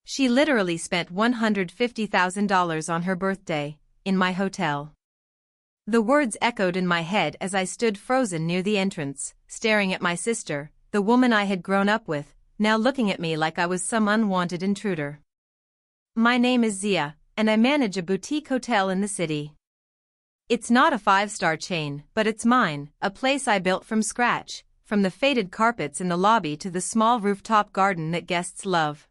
She literally spent $150,000 on her birthday, in my hotel. The words echoed in my head as I stood frozen near the entrance, staring at my sister, the woman I had grown up with, now looking at me like I was some unwanted intruder. My name is Zia, and I manage a boutique hotel in the city. It's not a five-star chain, but it's mine, a place I built from scratch, from the faded carpets in the lobby to the small rooftop garden that guests love.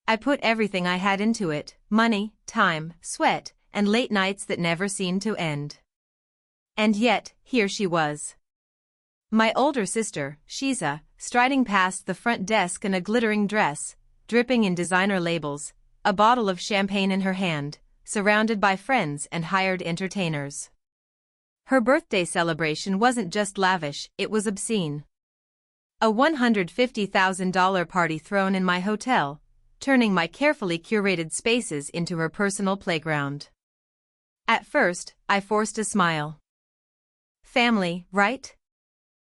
I put everything I had into it, money, time, sweat, and late nights that never seemed to end. And yet, here she was. My older sister, Shiza, striding past the front desk in a glittering dress, dripping in designer labels, a bottle of champagne in her hand, surrounded by friends and hired entertainers. Her birthday celebration wasn't just lavish, it was obscene. A $150,000 party thrown in my hotel, turning my carefully curated spaces into her personal playground. At first, I forced a smile. Family, right?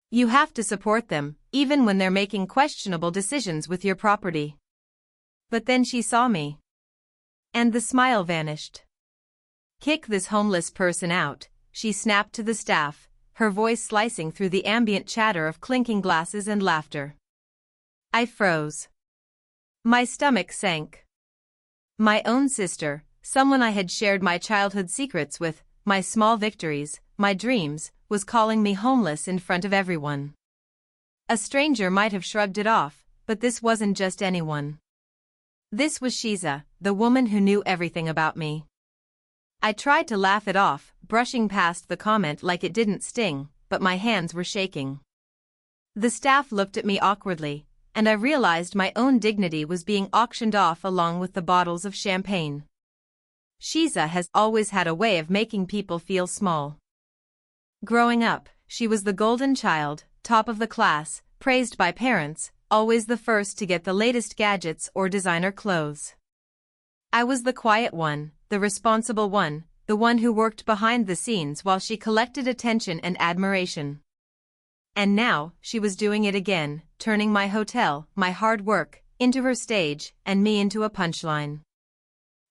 You have to support them, even when they're making questionable decisions with your property. But then she saw me. And the smile vanished. Kick this homeless person out, she snapped to the staff, her voice slicing through the ambient chatter of clinking glasses and laughter. I froze. My stomach sank. My own sister, someone I had shared my childhood secrets with, my small victories, my dreams, was calling me homeless in front of everyone. A stranger might have shrugged it off, but this wasn't just anyone. This was Shiza, the woman who knew everything about me. I tried to laugh it off, brushing past the comment like it didn't sting, but my hands were shaking. The staff looked at me awkwardly, and I realized my own dignity was being auctioned off along with the bottles of champagne. Shiza has always had a way of making people feel small. Growing up, she was the golden child, top of the class, praised by parents, always the first to get the latest gadgets or designer clothes. I was the quiet one, the responsible one, the one who worked behind the scenes while she collected attention and admiration. And now, she was doing it again, turning my hotel, my hard work, into her stage, and me into a punchline.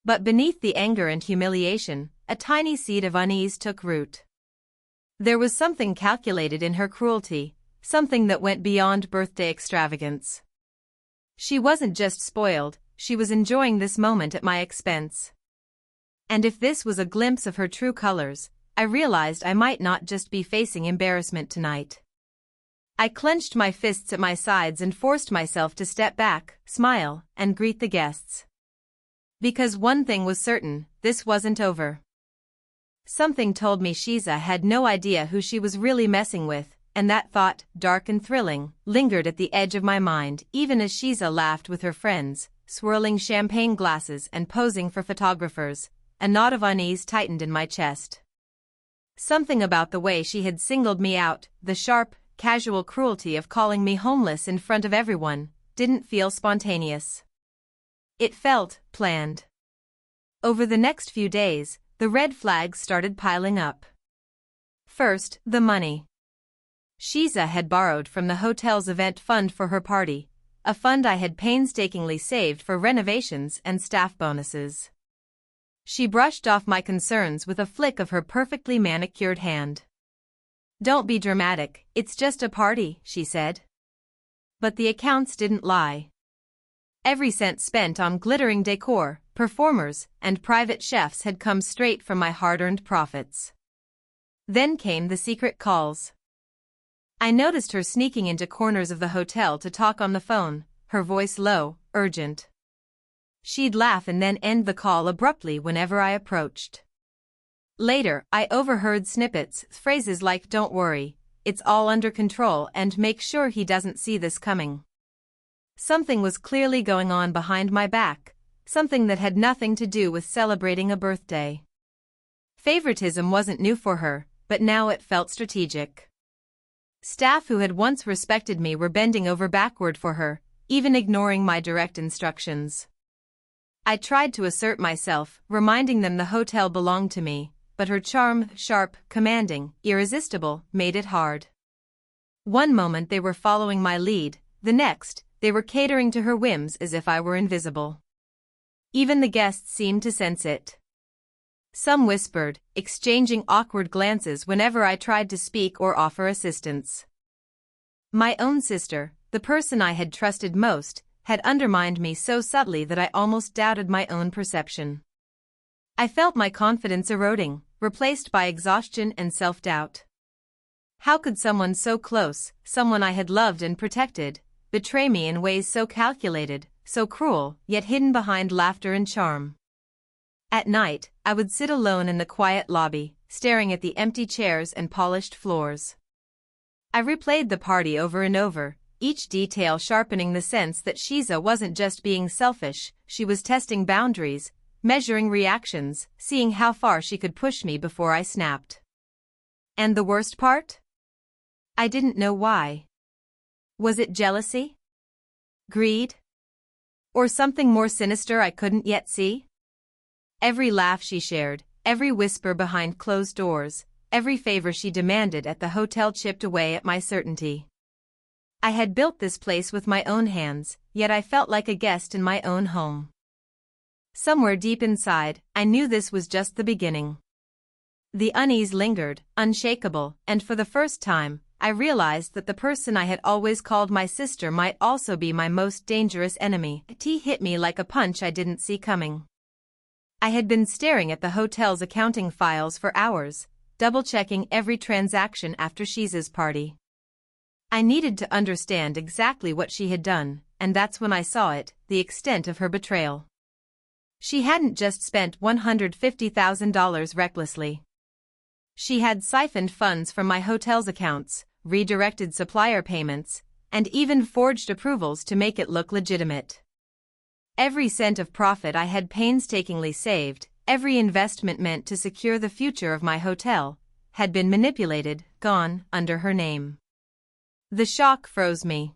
But beneath the anger and humiliation, a tiny seed of unease took root. There was something calculated in her cruelty, something that went beyond birthday extravagance. She wasn't just spoiled, she was enjoying this moment at my expense. And if this was a glimpse of her true colors, I realized I might not just be facing embarrassment tonight. I clenched my fists at my sides and forced myself to step back, smile, and greet the guests. Because one thing was certain, this wasn't over. Something told me Shiza had no idea who she was really messing with, and that thought, dark and thrilling, lingered at the edge of my mind even as Shiza laughed with her friends, swirling champagne glasses and posing for photographers. A knot of unease tightened in my chest. Something about the way she had singled me out, the sharp, casual cruelty of calling me homeless in front of everyone, didn't feel spontaneous. It felt planned. Over the next few days, the red flags started piling up. First, the money. Shiza had borrowed from the hotel's event fund for her party, a fund I had painstakingly saved for renovations and staff bonuses. She brushed off my concerns with a flick of her perfectly manicured hand. "Don't be dramatic, it's just a party," she said. But the accounts didn't lie. Every cent spent on glittering decor, performers, and private chefs had come straight from my hard-earned profits. Then came the secret calls. I noticed her sneaking into corners of the hotel to talk on the phone, her voice low, urgent. She'd laugh and then end the call abruptly whenever I approached. Later, I overheard snippets, phrases like "don't worry, it's all under control and make sure he doesn't see this coming." Something was clearly going on behind my back, something that had nothing to do with celebrating a birthday. Favoritism wasn't new for her, but now it felt strategic. Staff who had once respected me were bending over backward for her, even ignoring my direct instructions. I tried to assert myself, reminding them the hotel belonged to me, but her charm, sharp, commanding, irresistible, made it hard. One moment they were following my lead, the next, they were catering to her whims as if I were invisible. Even the guests seemed to sense it. Some whispered, exchanging awkward glances whenever I tried to speak or offer assistance. My own sister, the person I had trusted most, had undermined me so subtly that I almost doubted my own perception. I felt my confidence eroding, replaced by exhaustion and self-doubt. How could someone so close, someone I had loved and protected, betray me in ways so calculated, so cruel, yet hidden behind laughter and charm? At night, I would sit alone in the quiet lobby, staring at the empty chairs and polished floors. I replayed the party over and over, each detail sharpening the sense that Shiza wasn't just being selfish, she was testing boundaries, measuring reactions, seeing how far she could push me before I snapped. And the worst part? I didn't know why. Was it jealousy? Greed? Or something more sinister I couldn't yet see? Every laugh she shared, every whisper behind closed doors, every favor she demanded at the hotel chipped away at my certainty. I had built this place with my own hands, yet I felt like a guest in my own home. Somewhere deep inside, I knew this was just the beginning. The unease lingered, unshakable, and for the first time, I realized that the person I had always called my sister might also be my most dangerous enemy. Tea hit me like a punch I didn't see coming. I had been staring at the hotel's accounting files for hours, double-checking every transaction after Shiza's party. I needed to understand exactly what she had done, and that's when I saw it, the extent of her betrayal. She hadn't just spent $150,000 recklessly. She had siphoned funds from my hotel's accounts, redirected supplier payments, and even forged approvals to make it look legitimate. Every cent of profit I had painstakingly saved, every investment meant to secure the future of my hotel, had been manipulated, gone, under her name. The shock froze me.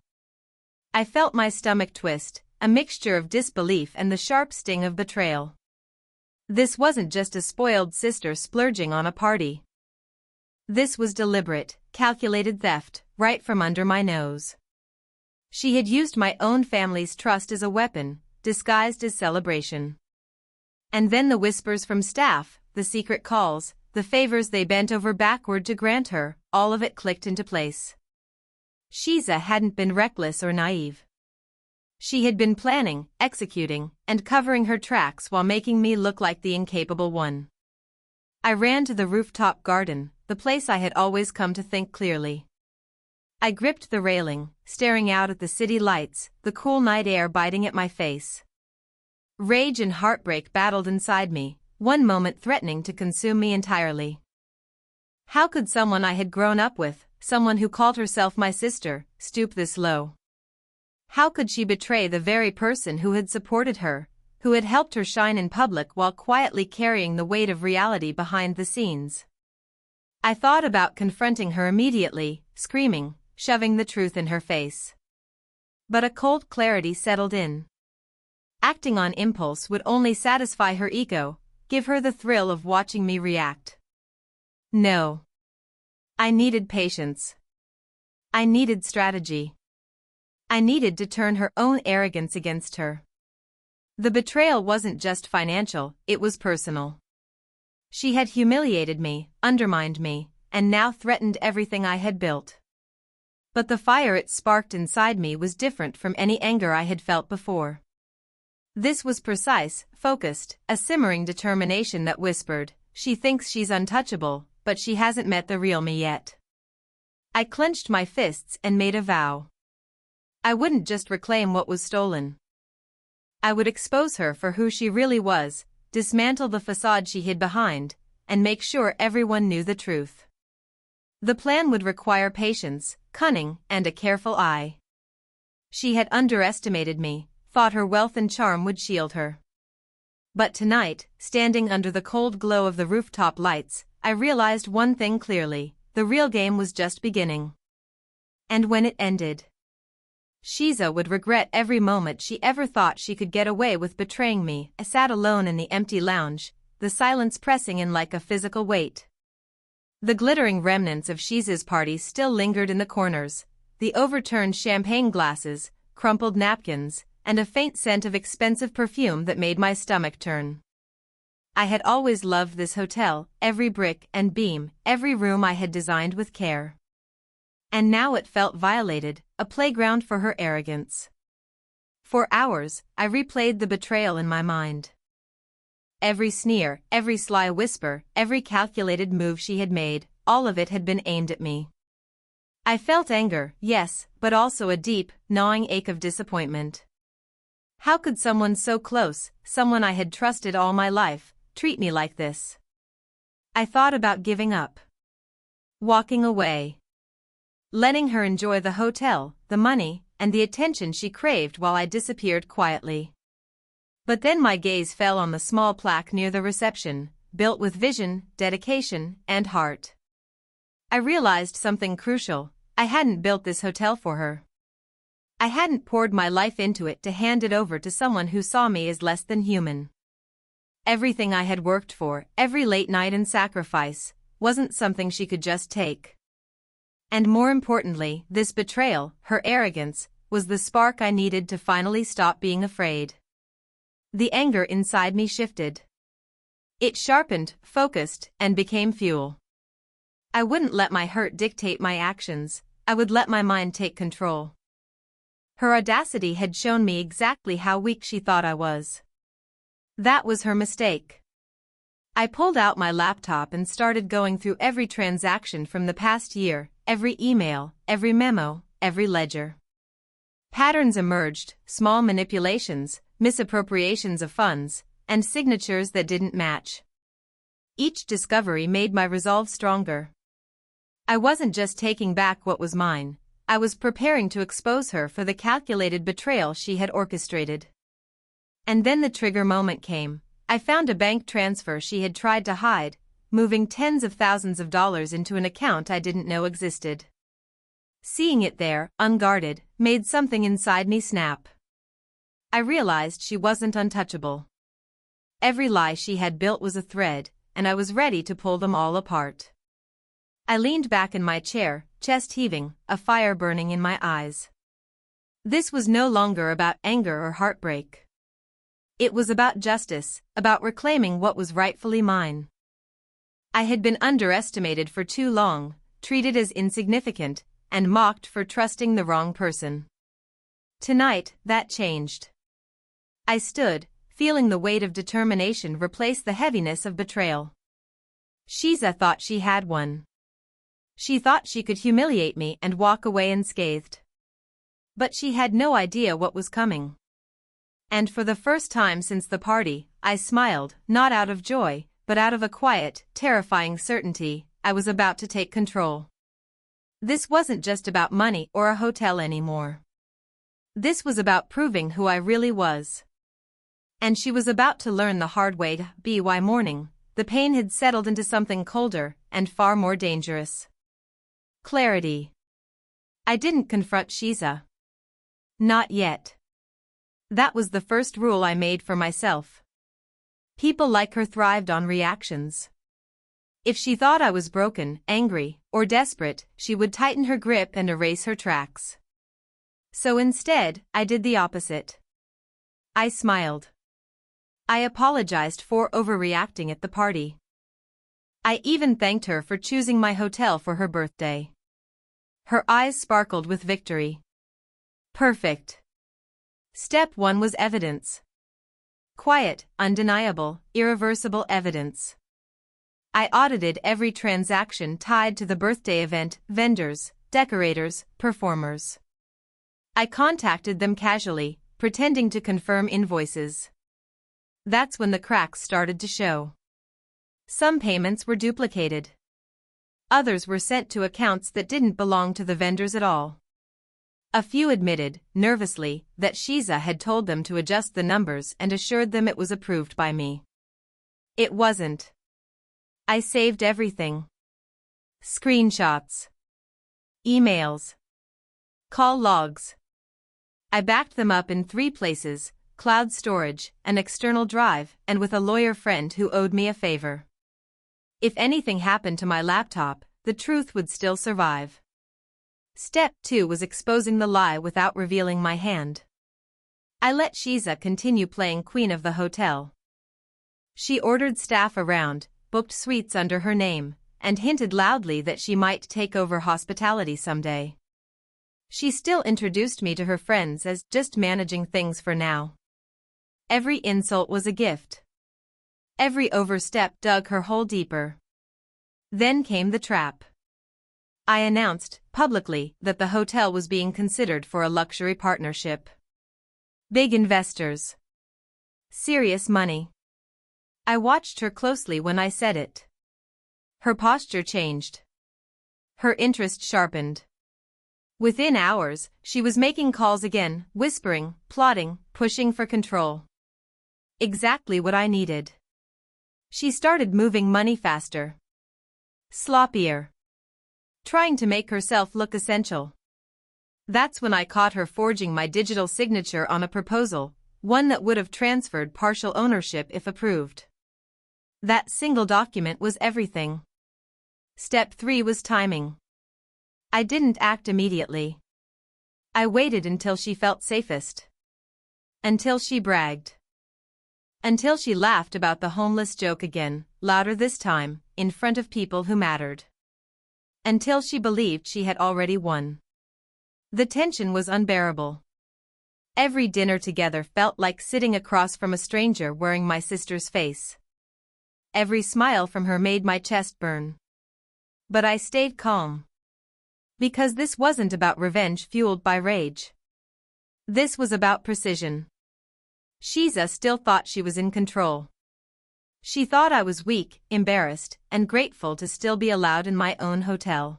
I felt my stomach twist, a mixture of disbelief and the sharp sting of betrayal. This wasn't just a spoiled sister splurging on a party. This was deliberate, calculated theft, right from under my nose. She had used my own family's trust as a weapon, disguised as celebration. And then the whispers from staff, the secret calls, the favors they bent over backward to grant her, all of it clicked into place. Shiza hadn't been reckless or naive. She had been planning, executing, and covering her tracks while making me look like the incapable one. I ran to the rooftop garden, the place I had always come to think clearly. I gripped the railing, staring out at the city lights, the cool night air biting at my face. Rage and heartbreak battled inside me, one moment threatening to consume me entirely. How could someone I had grown up with, someone who called herself my sister, stoop this low? How could she betray the very person who had supported her, who had helped her shine in public while quietly carrying the weight of reality behind the scenes? I thought about confronting her immediately, screaming, shoving the truth in her face. But a cold clarity settled in. Acting on impulse would only satisfy her ego, give her the thrill of watching me react. No. I needed patience. I needed strategy. I needed to turn her own arrogance against her. The betrayal wasn't just financial, it was personal. She had humiliated me, undermined me, and now threatened everything I had built. But the fire it sparked inside me was different from any anger I had felt before. This was precise, focused, a simmering determination that whispered, "She thinks she's untouchable, but she hasn't met the real me yet." I clenched my fists and made a vow. I wouldn't just reclaim what was stolen. I would expose her for who she really was, dismantle the facade she hid behind, and make sure everyone knew the truth. The plan would require patience, cunning, and a careful eye. She had underestimated me, thought her wealth and charm would shield her. But tonight, standing under the cold glow of the rooftop lights, I realized one thing clearly: the real game was just beginning. And when it ended, Shiza would regret every moment she ever thought she could get away with betraying me. I sat alone in the empty lounge, the silence pressing in like a physical weight. The glittering remnants of Shiza's party still lingered in the corners, the overturned champagne glasses, crumpled napkins, and a faint scent of expensive perfume that made my stomach turn. I had always loved this hotel, every brick and beam, every room I had designed with care. And now it felt violated, a playground for her arrogance. For hours, I replayed the betrayal in my mind. Every sneer, every sly whisper, every calculated move she had made, all of it had been aimed at me. I felt anger, yes, but also a deep, gnawing ache of disappointment. How could someone so close, someone I had trusted all my life, treat me like this? I thought about giving up. Walking away. Letting her enjoy the hotel, the money, and the attention she craved while I disappeared quietly. But then my gaze fell on the small plaque near the reception, built with vision, dedication, and heart. I realized something crucial. I hadn't built this hotel for her. I hadn't poured my life into it to hand it over to someone who saw me as less than human. Everything I had worked for, every late night and sacrifice, wasn't something she could just take. And more importantly, this betrayal, her arrogance, was the spark I needed to finally stop being afraid. The anger inside me shifted. It sharpened, focused, and became fuel. I wouldn't let my hurt dictate my actions, I would let my mind take control. Her audacity had shown me exactly how weak she thought I was. That was her mistake. I pulled out my laptop and started going through every transaction from the past year, every email, every memo, every ledger. Patterns emerged, small manipulations, misappropriations of funds, and signatures that didn't match. Each discovery made my resolve stronger. I wasn't just taking back what was mine, I was preparing to expose her for the calculated betrayal she had orchestrated. And then the trigger moment came. I found a bank transfer she had tried to hide, moving tens of thousands of dollars into an account I didn't know existed. Seeing it there, unguarded, made something inside me snap. I realized she wasn't untouchable. Every lie she had built was a thread, and I was ready to pull them all apart. I leaned back in my chair, chest heaving, a fire burning in my eyes. This was no longer about anger or heartbreak. It was about justice, about reclaiming what was rightfully mine. I had been underestimated for too long, treated as insignificant, and mocked for trusting the wrong person. Tonight, that changed. I stood, feeling the weight of determination replace the heaviness of betrayal. Shiza thought she had won. She thought she could humiliate me and walk away unscathed. But she had no idea what was coming. And for the first time since the party, I smiled, not out of joy, but out of a quiet, terrifying certainty. I was about to take control. This wasn't just about money or a hotel anymore. This was about proving who I really was. And she was about to learn the hard way. By morning, the pain had settled into something colder and far more dangerous. Clarity. I didn't confront Shiza. Not yet. That was the first rule I made for myself. People like her thrived on reactions. If she thought I was broken, angry, or desperate, she would tighten her grip and erase her tracks. So instead, I did the opposite. I smiled. I apologized for overreacting at the party. I even thanked her for choosing my hotel for her birthday. Her eyes sparkled with victory. Perfect. Step 1 was evidence. Quiet, undeniable, irreversible evidence. I audited every transaction tied to the birthday event, vendors, decorators, performers. I contacted them casually, pretending to confirm invoices. That's when the cracks started to show. Some payments were duplicated. Others were sent to accounts that didn't belong to the vendors at all. A few admitted, nervously, that Shiza had told them to adjust the numbers and assured them it was approved by me. It wasn't. I saved everything. Screenshots. Emails. Call logs. I backed them up in 3 places, cloud storage, an external drive, and with a lawyer friend who owed me a favor. If anything happened to my laptop, the truth would still survive. Step 2 was exposing the lie without revealing my hand. I let Shiza continue playing queen of the hotel. She ordered staff around, booked suites under her name, and hinted loudly that she might take over hospitality someday. She still introduced me to her friends as just managing things for now. Every insult was a gift. Every overstep dug her hole deeper. Then came the trap. I announced, publicly, that the hotel was being considered for a luxury partnership. Big investors. Serious money. I watched her closely when I said it. Her posture changed. Her interest sharpened. Within hours, she was making calls again, whispering, plotting, pushing for control. Exactly what I needed. She started moving money faster. Sloppier. Trying to make herself look essential. That's when I caught her forging my digital signature on a proposal, one that would have transferred partial ownership if approved. That single document was everything. Step 3 was timing. I didn't act immediately. I waited until she felt safest. Until she bragged. Until she laughed about the homeless joke again, louder this time, in front of people who mattered. Until she believed she had already won. The tension was unbearable. Every dinner together felt like sitting across from a stranger wearing my sister's face. Every smile from her made my chest burn. But I stayed calm. Because this wasn't about revenge fueled by rage. This was about precision. Shiza still thought she was in control. She thought I was weak, embarrassed, and grateful to still be allowed in my own hotel.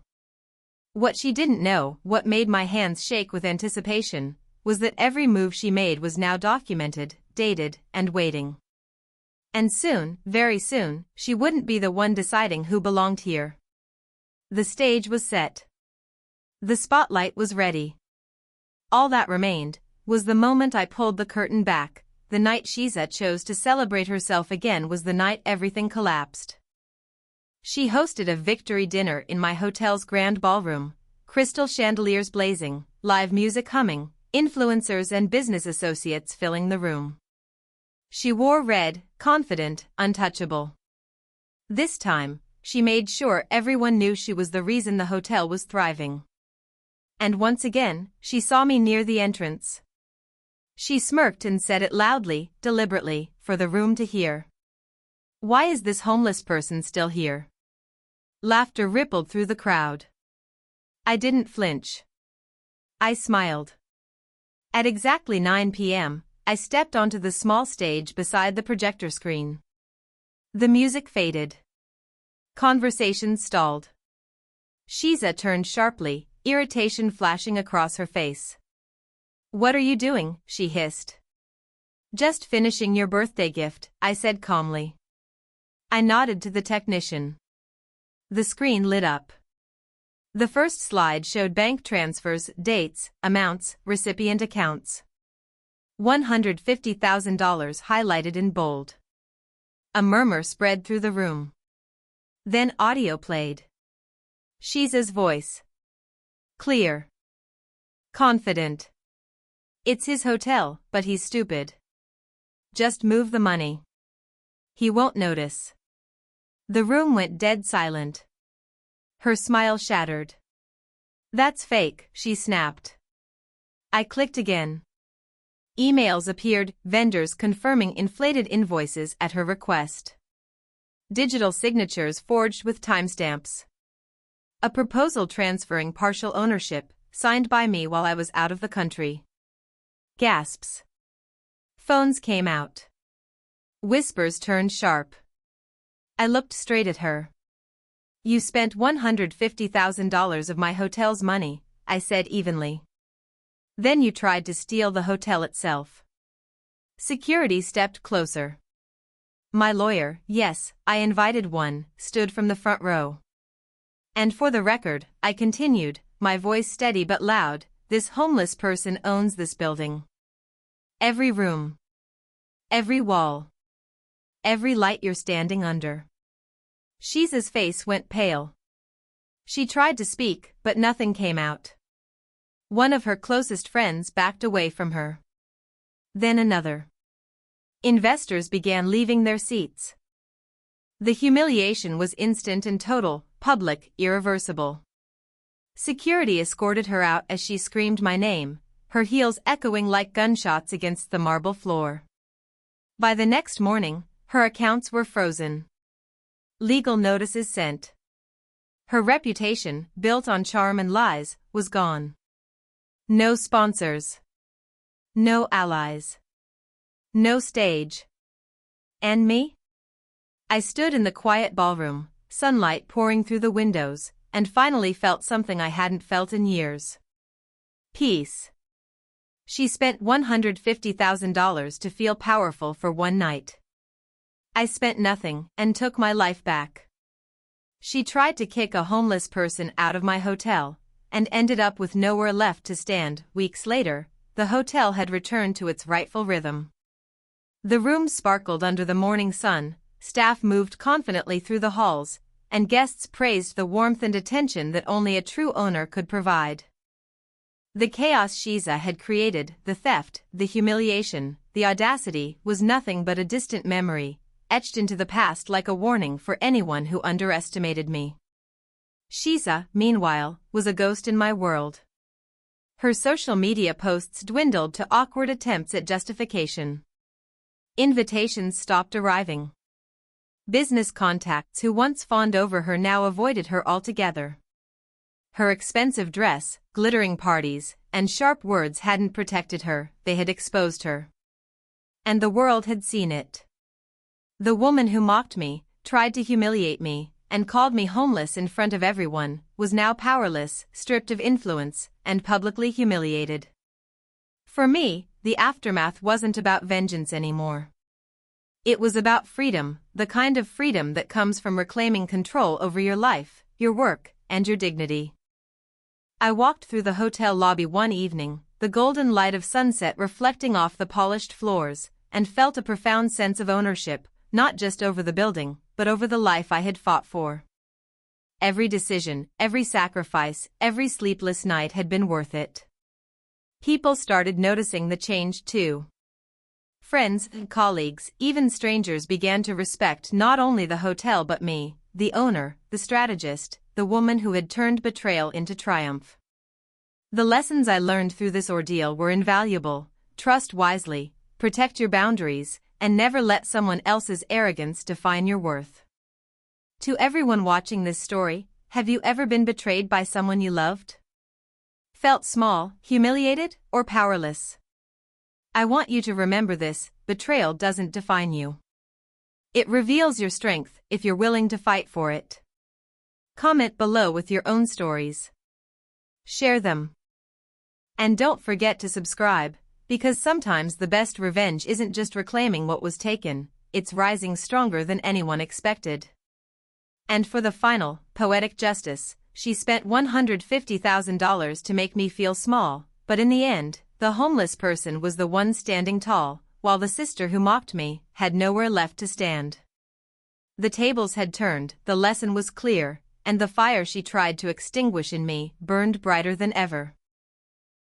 What she didn't know, what made my hands shake with anticipation, was that every move she made was now documented, dated, and waiting. And soon, very soon, she wouldn't be the one deciding who belonged here. The stage was set. The spotlight was ready. All that remained was the moment I pulled the curtain back. The night Shiza chose to celebrate herself again was the night everything collapsed. She hosted a victory dinner in my hotel's grand ballroom, crystal chandeliers blazing, live music humming, influencers and business associates filling the room. She wore red, confident, untouchable. This time, she made sure everyone knew she was the reason the hotel was thriving. And once again, she saw me near the entrance. She smirked and said it loudly, deliberately, for the room to hear. "Why is this homeless person still here?" Laughter rippled through the crowd. I didn't flinch. I smiled. At exactly 9 p.m., I stepped onto the small stage beside the projector screen. The music faded. Conversations stalled. Shiza turned sharply, irritation flashing across her face. "What are you doing?" she hissed. "Just finishing your birthday gift," I said calmly. I nodded to the technician. The screen lit up. The first slide showed bank transfers, dates, amounts, recipient accounts. $150,000 highlighted in bold. A murmur spread through the room. Then audio played. Shiza's voice. Clear. Confident. "It's his hotel, but he's stupid. Just move the money. He won't notice." The room went dead silent. Her smile shattered. "That's fake," she snapped. I clicked again. Emails appeared, vendors confirming inflated invoices at her request. Digital signatures forged with timestamps. A proposal transferring partial ownership, signed by me while I was out of the country. Gasps. Phones came out. Whispers turned sharp. I looked straight at her. "You spent $150,000 of my hotel's money," I said evenly. "Then you tried to steal the hotel itself." Security stepped closer. My lawyer, yes, I invited one, stood from the front row. "And for the record," I continued, my voice steady but loud, "this homeless person owns this building. Every room. Every wall. Every light you're standing under." Shiza's face went pale. She tried to speak, but nothing came out. One of her closest friends backed away from her. Then another. Investors began leaving their seats. The humiliation was instant and total, public, irreversible. Security escorted her out as she screamed my name, her heels echoing like gunshots against the marble floor. By the next morning, her accounts were frozen. Legal notices sent. Her reputation, built on charm and lies, was gone. No sponsors. No allies. No stage. And me? I stood in the quiet ballroom, sunlight pouring through the windows, and finally felt something I hadn't felt in years. Peace. She spent $150,000 to feel powerful for one night. I spent nothing and took my life back. She tried to kick a homeless person out of my hotel, and ended up with nowhere left to stand. Weeks later, the hotel had returned to its rightful rhythm. The rooms sparkled under the morning sun, staff moved confidently through the halls, and guests praised the warmth and attention that only a true owner could provide. The chaos Shiza had created, the theft, the humiliation, the audacity, was nothing but a distant memory, etched into the past like a warning for anyone who underestimated me. Shiza, meanwhile, was a ghost in my world. Her social media posts dwindled to awkward attempts at justification. Invitations stopped arriving. Business contacts who once fawned over her now avoided her altogether. Her expensive dress, glittering parties, and sharp words hadn't protected her, they had exposed her. And the world had seen it. The woman who mocked me, tried to humiliate me, and called me homeless in front of everyone, was now powerless, stripped of influence, and publicly humiliated. For me, the aftermath wasn't about vengeance anymore. It was about freedom, the kind of freedom that comes from reclaiming control over your life, your work, and your dignity. I walked through the hotel lobby one evening, the golden light of sunset reflecting off the polished floors, and felt a profound sense of ownership, not just over the building, but over the life I had fought for. Every decision, every sacrifice, every sleepless night had been worth it. People started noticing the change too. Friends, colleagues, even strangers began to respect not only the hotel but me, the owner, the strategist, the woman who had turned betrayal into triumph. The lessons I learned through this ordeal were invaluable: trust wisely, protect your boundaries, and never let someone else's arrogance define your worth. To everyone watching this story, have you ever been betrayed by someone you loved? Felt small, humiliated, or powerless? I want you to remember this: betrayal doesn't define you. It reveals your strength, if you're willing to fight for it. Comment below with your own stories. Share them. And don't forget to subscribe, because sometimes the best revenge isn't just reclaiming what was taken, it's rising stronger than anyone expected. And for the final, poetic justice, she spent $150,000 to make me feel small, but in the end, the homeless person was the one standing tall, while the sister who mocked me had nowhere left to stand. The tables had turned, the lesson was clear, and the fire she tried to extinguish in me burned brighter than ever.